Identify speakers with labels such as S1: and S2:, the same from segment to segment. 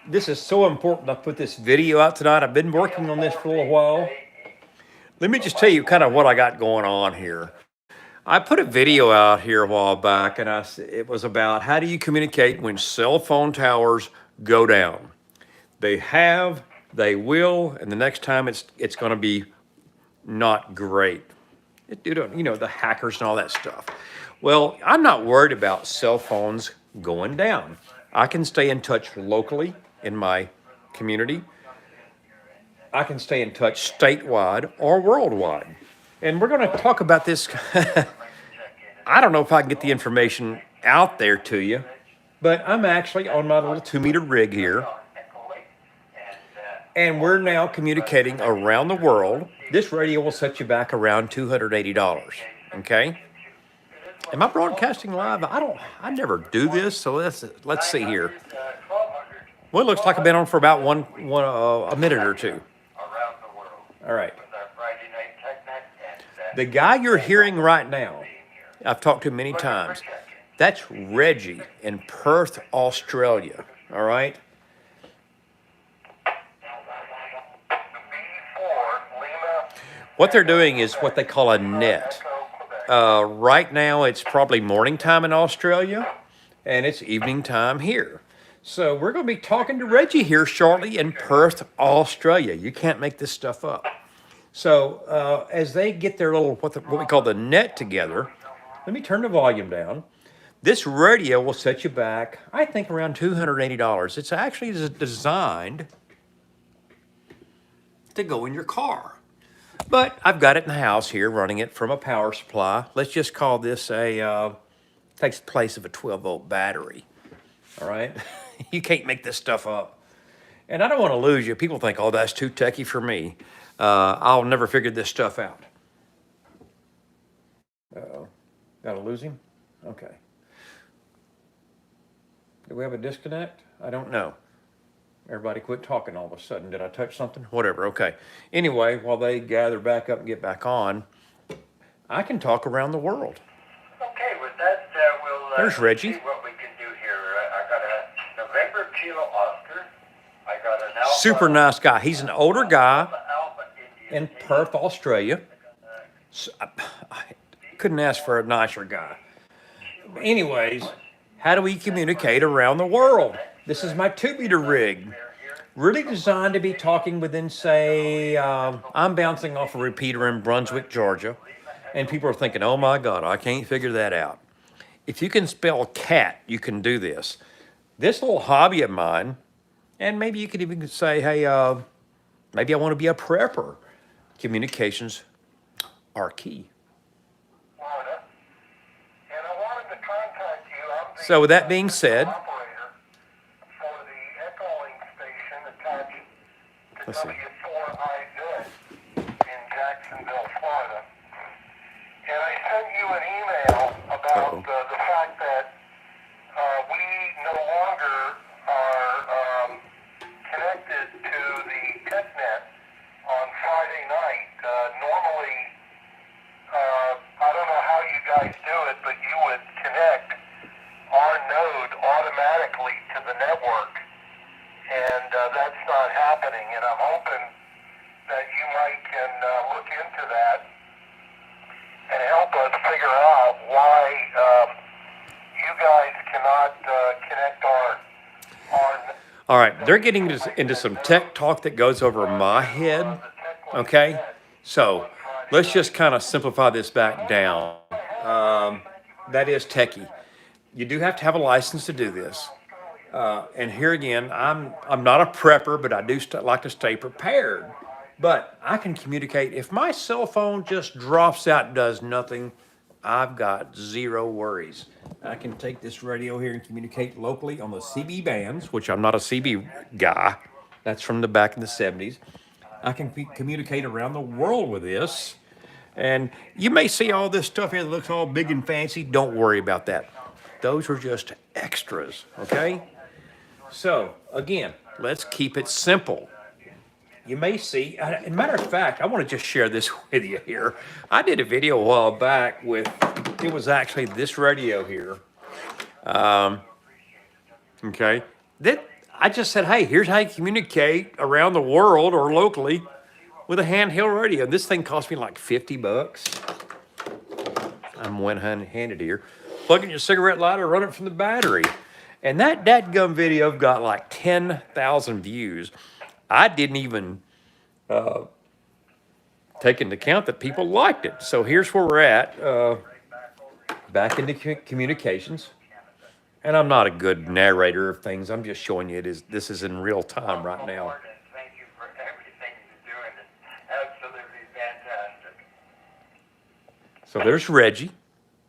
S1: This is so important. I put this video out tonight. I've been working on this for a little while. Let me just tell you kind of what I got going on here. I put a video out here a while back, and it was about how do you communicate when cell phone towers go down. They have, they will, and the next time it's going to be not great. The hackers and all that stuff. Well, I'm not worried about cell phones going down. I can stay in touch locally in my community. I can stay in touch statewide or worldwide. And we're going to talk about this. I don't know if I can get the information out there to you, but I'm actually on my little 2 meter rig here, and we're now communicating around the world. This radio will set you back around $280. Okay? Am I broadcasting live? I never do this, so let's see here. Well, it looks like I've been on for about a minute or two. All right. The guy you're hearing right now, I've talked to him many times. That's Reggie in Perth, Australia. All right. What they're doing is what they call a net. Right now, it's probably morning time in Australia, and it's evening time here. So we're going to be talking to Reggie here shortly in Perth, Australia. You can't make this stuff up. So as they get their little what we call the net together, let me turn the volume down. This radio will set you back, I think, around $280. It's actually designed to go in your car. But I've got it in the house here, running it from a power supply. Let's just call this takes the place of a 12-volt battery. All right? You can't make this stuff up. And I don't want to lose you. People think, oh, that's too techy for me. I'll never figure this stuff out. Uh-oh. Gotta lose him? Okay. Do we have a disconnect? I don't know. Everybody quit talking all of a sudden. Did I touch something? Whatever, okay. Anyway, while they gather back up and get back on, I can talk around the world.
S2: Okay, with that, we'll
S1: There's Reggie.
S2: see what we can do here. I got a November Kilo Oscar. I got an Alpha.
S1: Super nice guy. He's an older guy in Perth, Australia. So, I couldn't ask for a nicer guy. Anyways, how do we communicate around the world? This is my 2 meter rig. Really designed to be talking within, say, I'm bouncing off a repeater in Brunswick, Georgia. And people are thinking, oh my God, I can't figure that out. If you can spell cat, you can do this. This little hobby of mine, and maybe you could even say, hey, maybe I want to be a prepper. Communications are key. So with that being said, let's see.
S2: In Jacksonville, Florida. And I sent you an email about the fact that we no longer are connected to the TechNet on Friday night. Normally, I don't know how you guys do it, but you would connect our node automatically to the network. And that's not happening. And I'm hoping that you might can look into that and help us figure out why you guys cannot connect our.
S1: All right, they're getting into some tech talk that goes over my head, okay? So let's just kind of simplify this back down. That is techie. You do have to have a license to do this. And here again, I'm not a prepper, but I do like to stay prepared. But I can communicate. If my cell phone just drops out and does nothing, I've got zero worries. I can take this radio here and communicate locally on the CB bands, which I'm not a CB guy. That's from the back in the 70s. I can communicate around the world with this. And you may see all this stuff here that looks all big and fancy. Don't worry about that. Those are just extras, okay? So, again, let's keep it simple. You may see, as a matter of fact, I want to just share this with you here. I did a video a while back with, it was actually this radio here. Okay. I just said, hey, here's how you communicate around the world or locally with a handheld radio. This thing cost me like $50. I'm one-handed here. Plug in your cigarette lighter, run it from the battery. And that dadgum video got like 10,000 views. I didn't even take into account that people liked it. So here's where we're at, back into communications. And I'm not a good narrator of things. I'm just showing you this is in real time right now.
S2: Thank you for everything you're doing. It's absolutely fantastic.
S1: So there's Reggie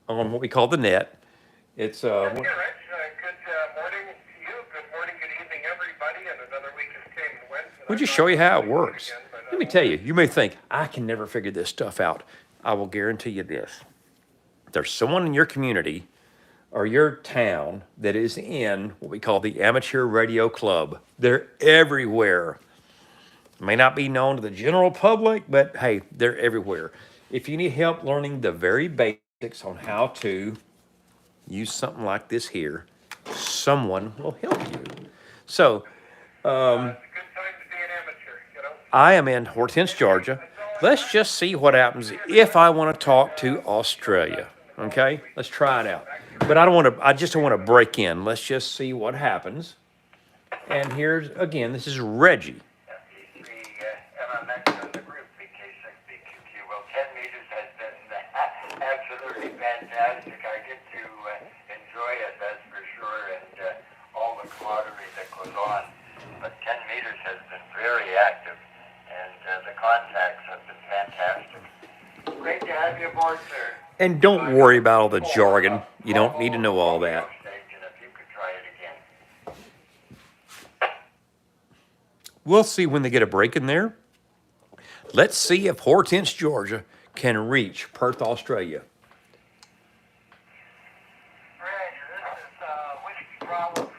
S1: on what we call the net. It's
S2: Yeah, Rich, good morning to you. Good morning, good evening, everybody. And another week has came and went.
S1: we'll just show you how it works. Let me tell you, you may think, I can never figure this stuff out. I will guarantee you this. There's someone in your community or your town that is in what we call the Amateur Radio Club. They're everywhere. May not be known to the general public, but hey, they're everywhere. If you need help learning the very basics on how to use something like this here, someone will help you. So,
S2: it's a good time to be an amateur, you know.
S1: I am in Hortense, Georgia. Let's just see what happens if I want to talk to Australia. Okay, let's try it out. But I just don't want to break in. Let's just see what happens. And here's, again, this is Reggie.
S2: MMX and the group BK6BQQ. Well, 10 meters has been absolutely fantastic. I get to enjoy it, that's for sure, and all the camaraderie that goes on. But 10 meters has been very active, and the contacts have been fantastic. Great to have you aboard, sir.
S1: And don't worry about all the jargon. You don't need to know all that.
S2: If you could try it again.
S1: We'll see when they get a break in there. Let's see if Hortense, Georgia can reach Perth, Australia.
S2: Roger, this is Whiskey Bravo 4,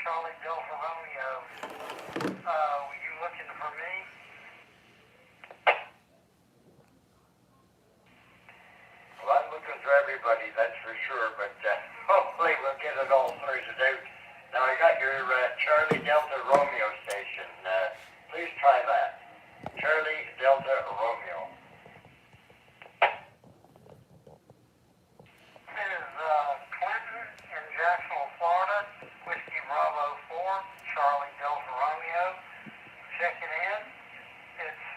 S2: Charlie Delta Romeo. Were you looking for me? Well, I'm looking for everybody, that's for sure, but hopefully we'll get it all sorted out. Now, I got your Charlie Delta Romeo station. Please try that. Charlie Delta Romeo. This is Clinton in Jacksonville, Florida. Whiskey Bravo 4, Charlie Delta Romeo. Checking in. It's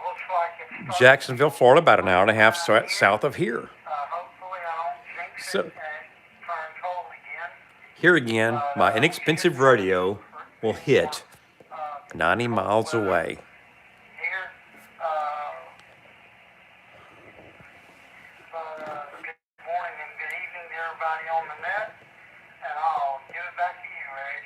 S2: looks like it's
S1: Jacksonville, Florida, about an hour and a half south of here.
S2: hopefully I don't jinx
S1: So-
S2: it and turn cold again.
S1: Here again, my inexpensive radio will hit 90 miles away.
S2: Here, good morning and good evening to everybody on the net, and I'll give it back to you, Reg.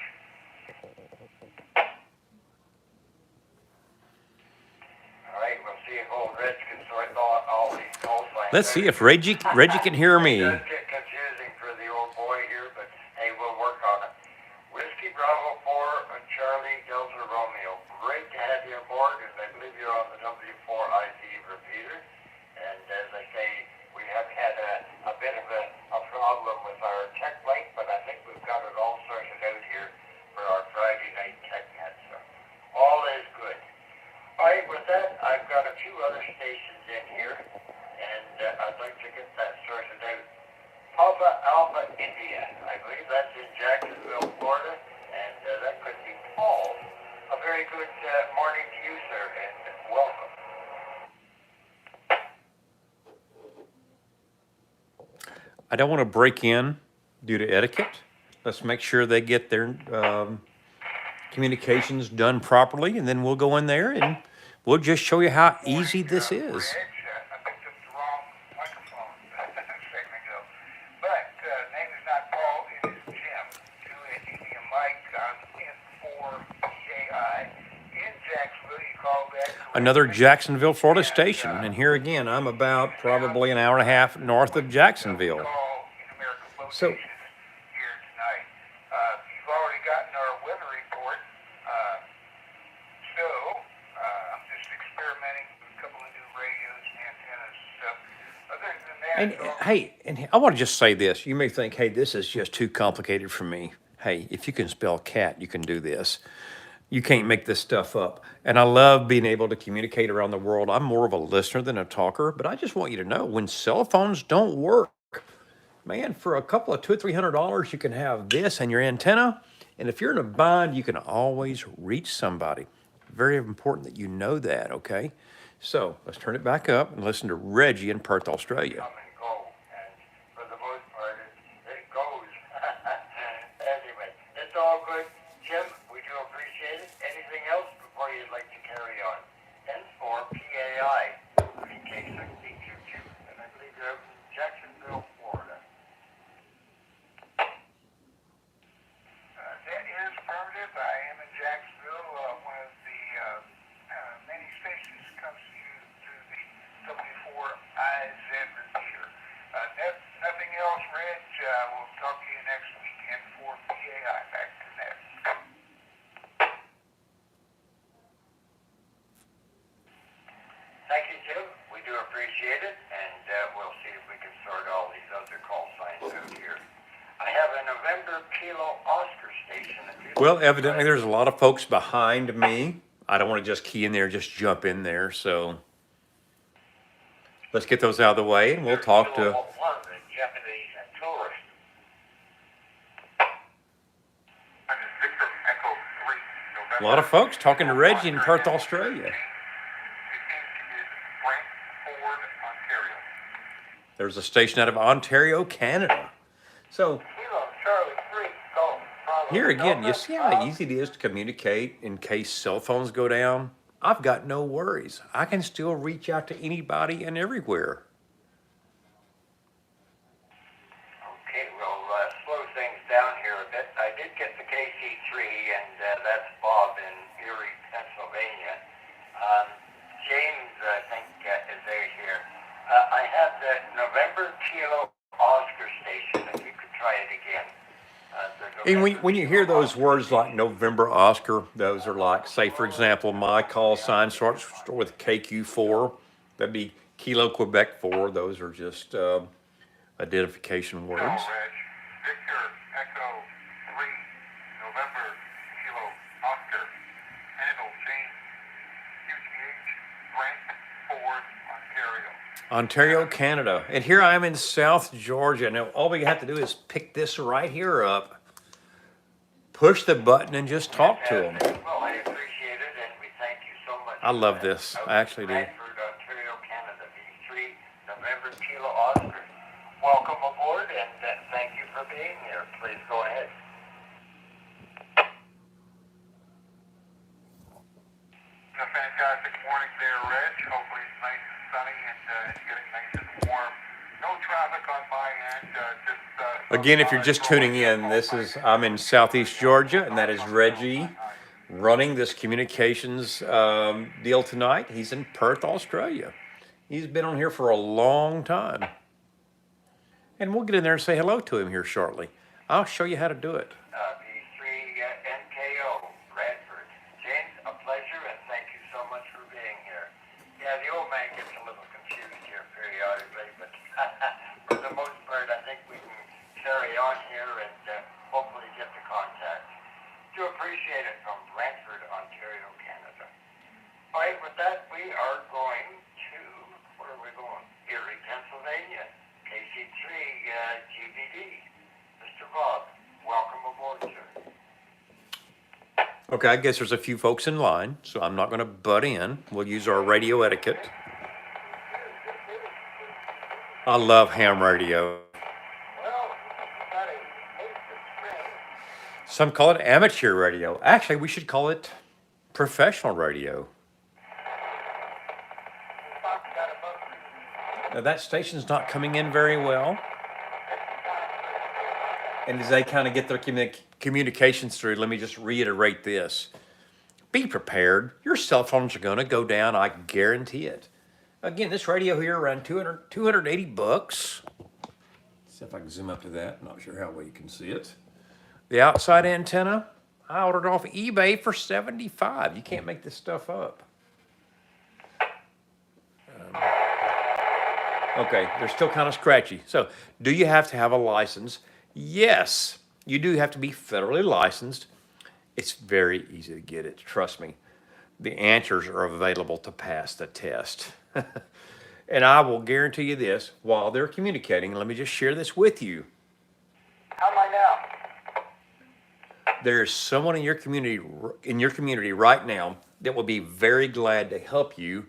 S2: All right, we'll see if old Reg can sort all these call signs.
S1: Let's see if Reggie can hear me.
S2: It does get confusing for the old boy here, but hey, we'll work on it. Whiskey Bravo 4, Charlie Delta Romeo. Great to have you aboard, and I believe you're on the W4IZ repeater. And as I say, we have had a bit of a problem with our tech link, but I think we've got it all sorted out here for our Friday night tech net. So all is good. All right, with that, I've got a few other stations in here, and I'd like to get that sorted out. Papa Alpha India, I believe that's in Jacksonville, Florida, and that could be Paul. A very good morning to you, sir, and welcome.
S1: I don't want to break in due to etiquette. Let's make sure they get their communications done properly, and then we'll go in there and we'll just show you how easy this is.
S2: Reg, I picked up the wrong microphone a second ago. But name is not Paul, it is Jim. Two Mike, I'm N4JI. In Jacksonville, you call that
S1: Another Jacksonville, Florida station. And here again, I'm about probably an hour and a half north of Jacksonville. So-
S2: here tonight. You've already gotten our weather report. So I'm just experimenting with a couple of new radios and antennas and stuff. Other than that,
S1: And hey, and I want to just say this. You may think, hey, this is just too complicated for me. Hey, if you can spell cat, you can do this. You can't make this stuff up. And I love being able to communicate around the world. I'm more of a listener than a talker, but I just want you to know when cell phones don't work, man, for a couple of $200 or $300, you can have this and your antenna. And if you're in a bind, you can always reach somebody. Very important that you know that, okay? So let's turn it back up and listen to Reggie in Perth, Australia.
S2: come and go, and for the most part, it goes. Anyway, it's all good. Jim, we do appreciate it. Anything else before you'd like to carry on? And for PAI, VK62Q, and I believe you're in Jacksonville, Florida. That is affirmative. I am in Jacksonville. One of the many stations comes to you through the W4IZ repeater. Nothing else, Reg. We'll talk to you next week. And for PAI, back to Ned. Thank you, Jim. We do appreciate it, and we'll see if we can sort all these other call signs out here. I have a November Kilo Oscar station.
S1: Well, evidently there's a lot of folks behind me. I don't want to just key in there, just jump in there. So let's get those out of the way and we'll talk to
S2: One, the Japanese and tourists.
S1: a lot of folks talking to Reggie in Perth, Australia. There's a station out of Ontario, Canada. So here again, you see how easy it is to communicate in case cell phones go down? I've got no worries. I can still reach out to anybody and everywhere.
S2: Okay, we'll slow things down here a bit. I did get the KC3, and that's Bob in Erie, Pennsylvania. James, I think, is there here. I have the November Kilo Oscar station, if you could try it again.
S1: And when you hear those words like November Oscar, those are like, say, for example, my call sign starts with KQ4. That'd be Kilo Quebec 4. Those are just identification words.
S2: Reg, Victor, Echo 3, November Kilo Oscar, Handle James, QTH, Brent, Ford, Ontario.
S1: Ontario, Canada. And here I am in South Georgia. Now, all we have to do is pick this right here up, push the button, and just talk to them.
S2: Well, I appreciate it, and we thank you so much.
S1: I love this. I actually do.
S2: Brantford, Ontario, Canada, V3, November Kilo Oscar. Welcome aboard, and thank you for being here. Please go ahead. A fantastic morning there, Reg. Hopefully it's nice and sunny and it's getting nice and warm. No traffic on my end.
S1: Again, if you're just tuning in, I'm in Southeast Georgia, and that is Reggie running this communications deal tonight. He's in Perth, Australia. He's been on here for a long time. And we'll get in there and say hello to him here shortly. I'll show you how to do it.
S2: V3 NKO, Bradford. James, a pleasure, and thank you so much for being here. Yeah, the old man gets a little confused here periodically, but for the most part, I think we can carry on here and hopefully get the contact. Do appreciate it from Brantford, Ontario, Canada. All right, with that, we are going to, where are we going? Erie, Pennsylvania, KC3 GBD. Mr. Bob, welcome aboard, sir.
S1: Okay, I guess there's a few folks in line, so I'm not going to butt in. We'll use our radio etiquette. I love ham radio. Some call it amateur radio. Actually, we should call it professional radio. Now, that station's not coming in very well. And as they kind of get their communications through, let me just reiterate this. Be prepared. Your cell phones are going to go down. I guarantee it. Again, this radio here around $280. Let's see if I can zoom up to that. Not sure how well you can see it. The outside antenna, I ordered off eBay for $75. You can't make this stuff up. Okay, they're still kind of scratchy. So, do you have to have a license? Yes. You do have to be federally licensed. It's very easy to get it, trust me. The answers are available to pass the test. And I will guarantee you this while they're communicating, let me just share this with you.
S2: How am I now?
S1: There's someone in your community right now that will be very glad to help you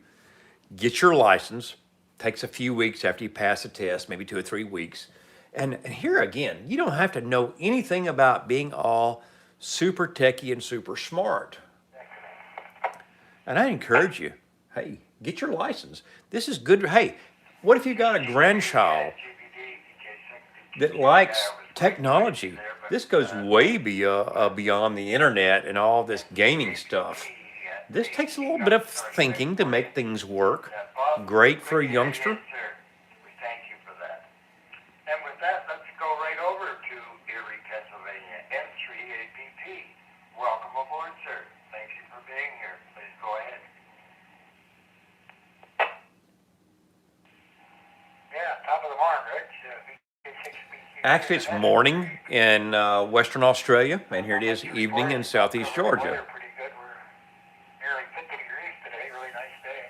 S1: get your license. Takes a few weeks after you pass the test, maybe 2 or 3 weeks. And here again, you don't have to know anything about being all super techie and super smart. And I encourage you, hey, get your license. This is good. Hey, what if you got a grandchild that likes technology? This goes way beyond the internet and all this gaming stuff. This takes a little bit of thinking to make things work. Great for a youngster.
S2: We thank you for that. And with that, let's go right over to Erie, Pennsylvania, M3APP. Welcome aboard, sir. Thank you for being here. Please go ahead. Yeah, top of the morning, Rich.
S1: Actually, it's morning in Western Australia, and here it is evening in Southeast Georgia.
S2: Weather pretty good. We're nearly 50 degrees today. Really nice day.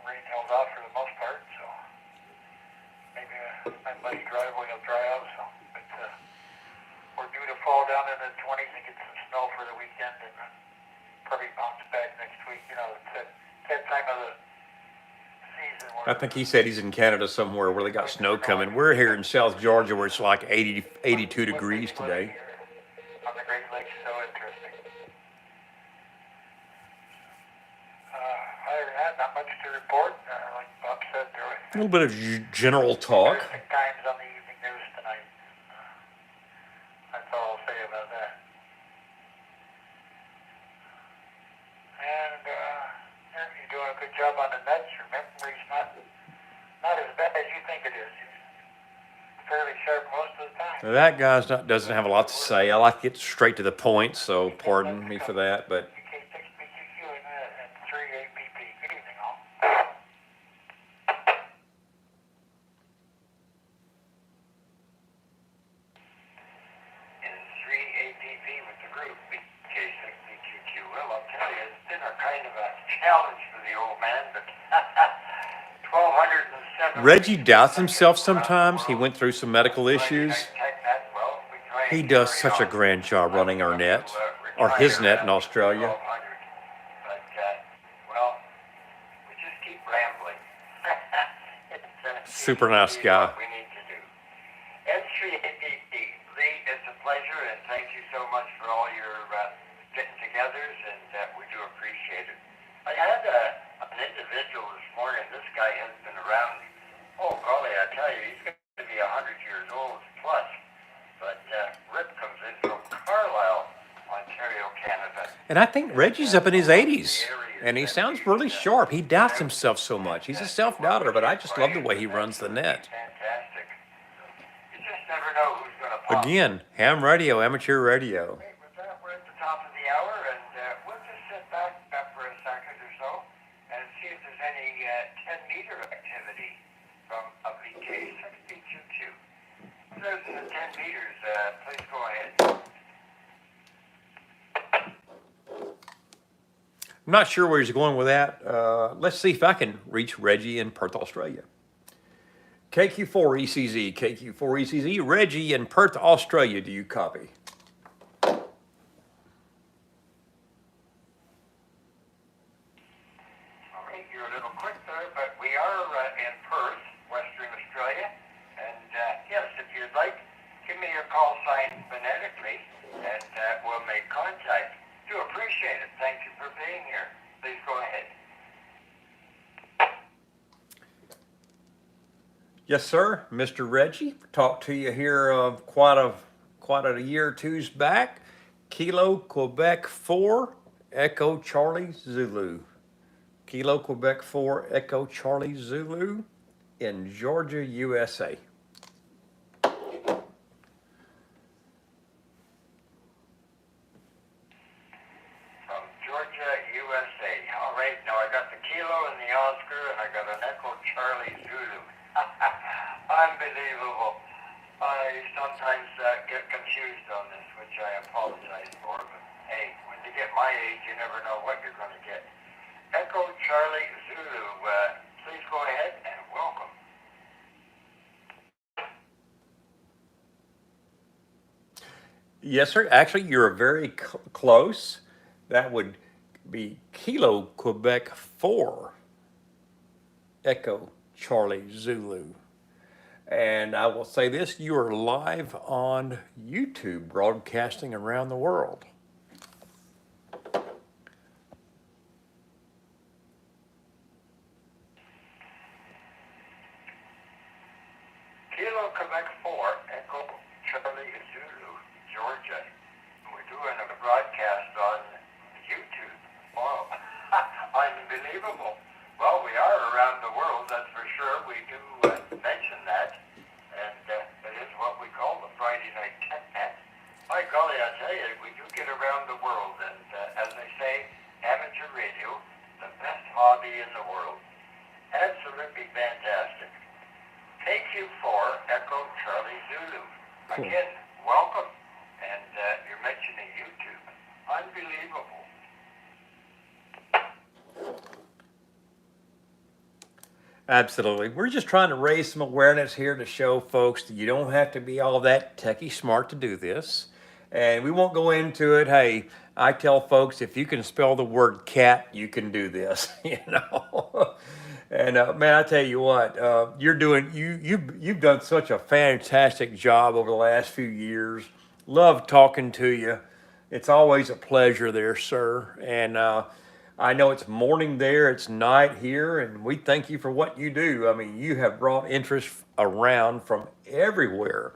S2: Rain held off for the most part, so maybe my muddy driveway will dry out. So, but we're due to fall down in the 20s and get some snow for the weekend, and probably bounce back next week. You know, it's that time of the season.
S1: I think he said he's in Canada somewhere where they got snow coming. We're here in South Georgia where it's like 82 degrees today.
S2: On the Great Lakes, so interesting. Other than that, not much to report. Like Bob said, there was
S1: A little bit of general talk.
S2: interesting times on the evening news tonight. That's all I'll say about that. And you're doing a good job on the Nets. Your memory's not as bad as you think it is. You're fairly sharp most of the time.
S1: That doesn't have a lot to say. I like to get straight to the point, so pardon me for that. But
S2: UK6BQQ and 3APP. Good evening, all. And 3APP with the group, UK6BQQ. Well, I'll tell you, it's been a kind of a challenge for the old man, but 1,207.
S1: Reggie doubts himself sometimes. He went through some medical issues. He does such a grand job running our net, or his net in Australia.
S2: But, well, we just keep rambling.
S1: Super nice guy.
S2: What we need to do. M3APP, Lee, it's a pleasure, and thank you so much for all your get-togethers, and we do appreciate it. I had an individual this morning. This guy has been around. Oh, golly, I tell you, he's going to be 100 years old plus. But Rip comes in from Carlisle, Ontario, Canada.
S1: And I think Reggie's up in his 80s, and he sounds really sharp. He doubts himself so much. He's a self-doubter, but I just love the way he runs the net.
S2: Fantastic. You just never know who's going to pop.
S1: Again, ham radio, amateur radio.
S2: Okay, with that, we're at the top of the hour, and we'll just sit back for a second or so and see if there's any 10-meter activity from VK6BQ2. There's the 10 meters. Please go ahead.
S1: I'm not sure where he's going with that. Let's see if I can reach Reggie in Perth, Australia. KQ4ECZ, KQ4ECZ, Reggie in Perth, Australia. Do you copy?
S2: All right, you're a little quick there, but we are in Perth, Western Australia. And yes, if you'd like, give me your call sign phonetically, and we'll make contact. Do appreciate it. Thank you for being here. Please go ahead.
S1: Yes, sir, Mr. Reggie. Talked to you here quite a year or two's back. Kilo Quebec 4, Echo Charlie Zulu. Kilo Quebec 4, Echo Charlie Zulu in Georgia, USA.
S2: From Georgia, USA. All right, now I got the Kilo and the Oscar, and I got an Echo Charlie Zulu. Unbelievable. I sometimes get confused on this, which I apologize for, but hey, when you get my age, you never know what you're going to get. Echo Charlie Zulu, please go ahead and welcome.
S1: Yes, sir. Actually, you're very close. That would be Kilo Quebec 4, Echo Charlie Zulu. And I will say this, you are live on YouTube broadcasting around the world.
S2: Kilo Quebec 4, Echo Charlie Zulu, Georgia. We're doing a broadcast on YouTube. Wow, unbelievable. Well, we are around the world, that's for sure. We do mention that, and it is what we call the Friday Night Tech Net. By golly, I tell you, we do get around the world, and as they say, amateur radio, the best hobby in the world. Absolutely fantastic. KQ4 Echo Charlie Zulu.
S1: Cool.
S2: Again, welcome. And you're mentioning YouTube. Unbelievable.
S1: Absolutely. We're just trying to raise some awareness here to show folks that you don't have to be all that techie smart to do this. And we won't go into it. Hey, I tell folks if you can spell the word cat, you can do this, you know. And man, I tell you what, you've done such a fantastic job over the last few years. Love talking to you. It's always a pleasure there, sir. And I know it's morning there, it's night here, and we thank you for what you do. I mean, you have brought interest around from everywhere,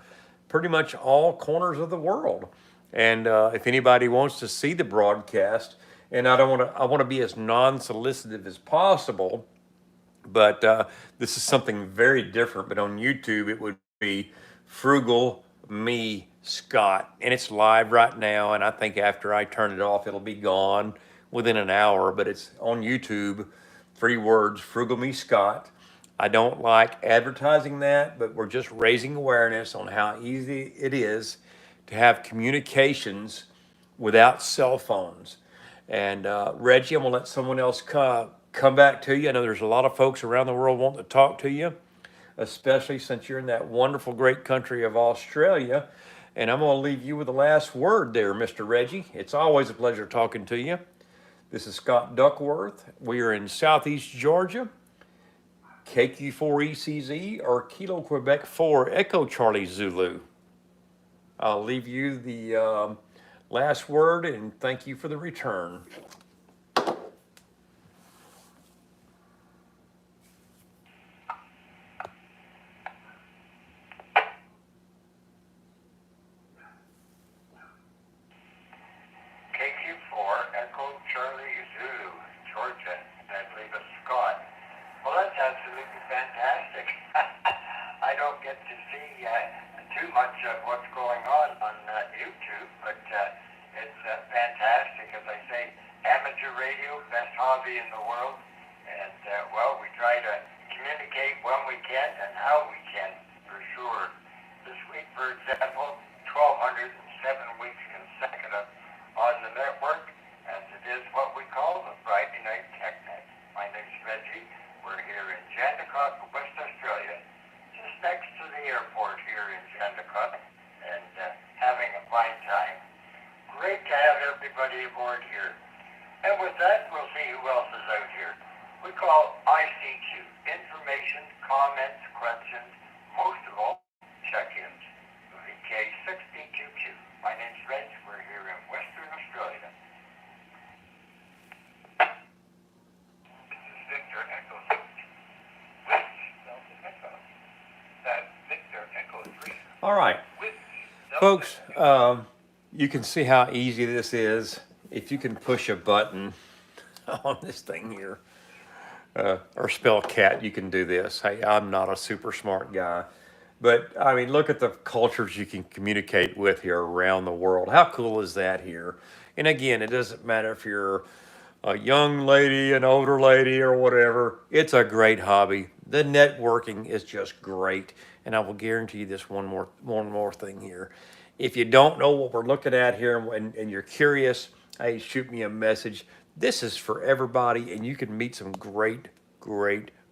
S1: pretty much all corners of the world. And if anybody wants to see the broadcast, and I want to be as non-solicitive as possible, but this is something very different. But on YouTube, it would be Frugal Me Scott, and it's live right now. And I think after I turn it off, it'll be gone within an hour. But it's on YouTube, 3 words, Frugal Me Scott. I don't like advertising that, but we're just raising awareness on how easy it is to have communications without cell phones. And Reggie, I'm gonna let someone else come back to you. I know there's a lot of folks around the world wanting to talk to you, especially since you're in that wonderful, great country of Australia. And I'm going to leave you with the last word there, Mr. Reggie. It's always a pleasure talking to you. This is Scott Duckworth. We are in Southeast Georgia, KQ4ECZ or Kilo Quebec 4 Echo Charlie Zulu. I'll leave you the last word and thank you for the return.
S2: KQ4 Echo Charlie Zulu, Georgia. And I believe it's Scott. Well, that's absolutely fantastic. I don't get to see too much of what's going on YouTube, but it's fantastic. As I say, amateur radio, best hobby in the world. And, well, we try to communicate when we can and how we can, for sure. This week, for example, 1,207 weeks consecutive on the network, as it is what we call the Friday Night Tech Net. My name's Reggie. We're here in Jandakot, West Australia, just next to the airport here in Jandakot, and having a fine time. Great to have everybody aboard here. And with that, we'll see who else is out here. We call ICQ, information, comments, questions, most of all, check-ins. VK6DQQ. My name's Reg. We're here in Western Australia. This is Victor Echo 6 with Delta Echo. That's Victor Echo 3
S1: All right,
S2: with Delta
S1: folks,
S2: Echo.
S1: you can see how easy this is. If you can push a button on this thing here, or spell cat, you can do this. Hey, I'm not a super smart guy. But I mean, look at the cultures you can communicate with here around the world. How cool is that here? And again, it doesn't matter if you're a young lady, an older lady, or whatever. It's a great hobby. The networking is just great. And I will guarantee you this one more thing here. If you don't know what we're looking at here and you're curious, hey, shoot me a message. This is for everybody, and you can meet some great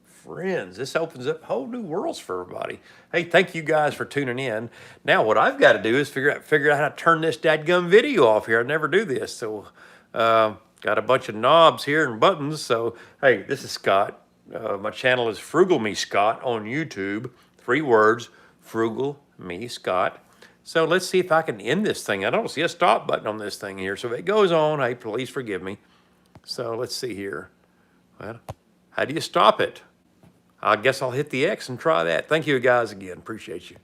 S1: friends. This opens up whole new worlds for everybody. Hey, thank you guys for tuning in. Now, what I've got to do is figure out how to turn this dadgum video off here. I never do this, so got a bunch of knobs here and buttons. So, hey, this is Scott. My channel is Frugal Me Scott on YouTube. 3 words, Frugal Me Scott. So let's see if I can end this thing. I don't see a stop button on this thing here. So if it goes on, hey, please forgive me. So let's see here. Well, how do you stop it? I guess I'll hit the X and try that. Thank you guys again. Appreciate you.